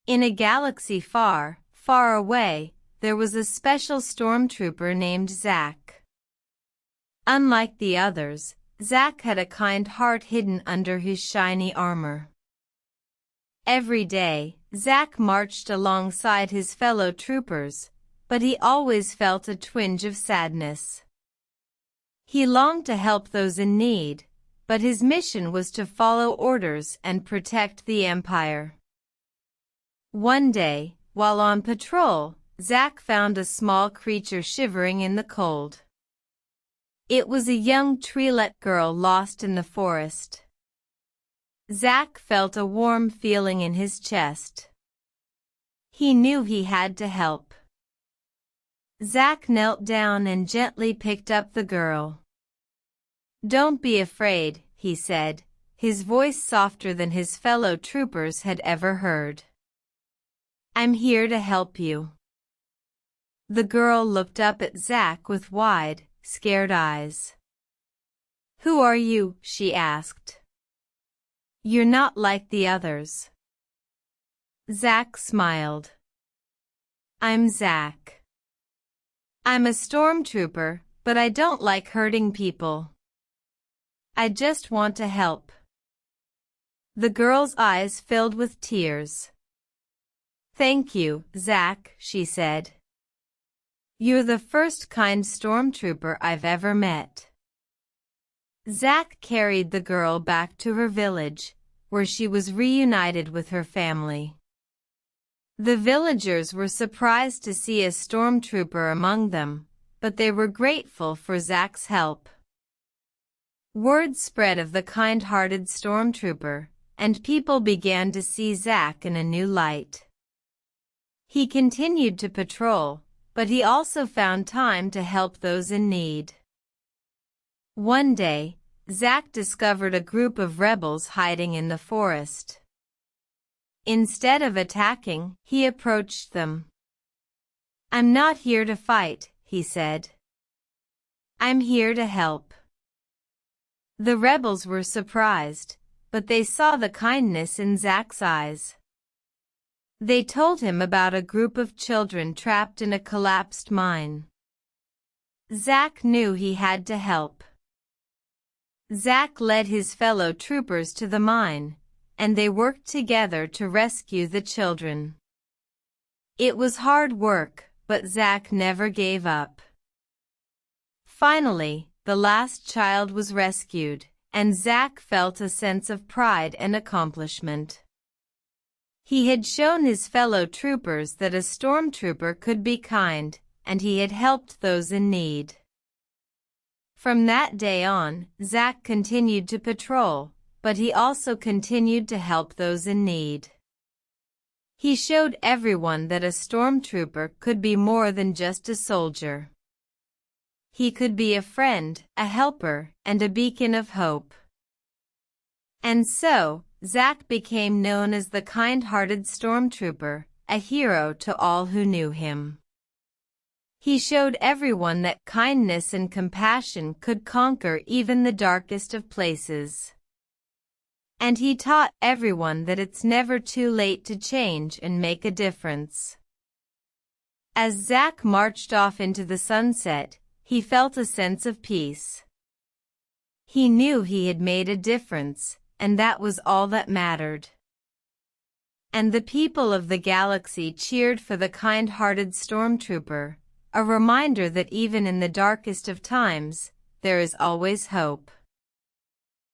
In a galaxy far, far away, there was a special stormtrooper named Zack. Unlike the others, Zack had a kind heart hidden under his shiny armor. Every day, Zack marched alongside his fellow troopers, but he always felt a twinge of sadness. He longed to help those in need, but his mission was to follow orders and protect the Empire. One day, while on patrol, Zack found a small creature shivering in the cold. It was a young Twi'lek girl lost in the forest. Zack felt a warm feeling in his chest. He knew he had to help. Zack knelt down and gently picked up the girl. "Don't be afraid," he said, his voice softer than his fellow troopers had ever heard. "I'm here to help you." The girl looked up at Zack with wide, scared eyes. "Who are you?" she asked. "You're not like the others." Zack smiled. "I'm Zack. I'm a stormtrooper, but I don't like hurting people. I just want to help." The girl's eyes filled with tears. "Thank you, Zack," she said. "You're the first kind stormtrooper I've ever met." Zack carried the girl back to her village, where she was reunited with her family. The villagers were surprised to see a stormtrooper among them, but they were grateful for Zack's help. Word spread of the kind-hearted stormtrooper, and people began to see Zack in a new light. He continued to patrol, but he also found time to help those in need. One day, Zack discovered a group of rebels hiding in the forest. Instead of attacking, he approached them. "I'm not here to fight," he said. "I'm here to help." The rebels were surprised, but they saw the kindness in Zack's eyes. They told him about a group of children trapped in a collapsed mine. Zack knew he had to help. Zack led his fellow troopers to the mine, and they worked together to rescue the children. It was hard work, but Zack never gave up. Finally, the last child was rescued, and Zack felt a sense of pride and accomplishment. He had shown his fellow troopers that a stormtrooper could be kind, and he had helped those in need. From that day on, Zack continued to patrol, but he also continued to help those in need. He showed everyone that a stormtrooper could be more than just a soldier. He could be a friend, a helper, and a beacon of hope. And so, Zack became known as the kind-hearted stormtrooper, a hero to all who knew him. He showed everyone that kindness and compassion could conquer even the darkest of places. And he taught everyone that it's never too late to change and make a difference. As Zack marched off into the sunset, he felt a sense of peace. He knew he had made a difference, and that was all that mattered. And the people of the galaxy cheered for the kind-hearted stormtrooper, a reminder that even in the darkest of times, there is always hope.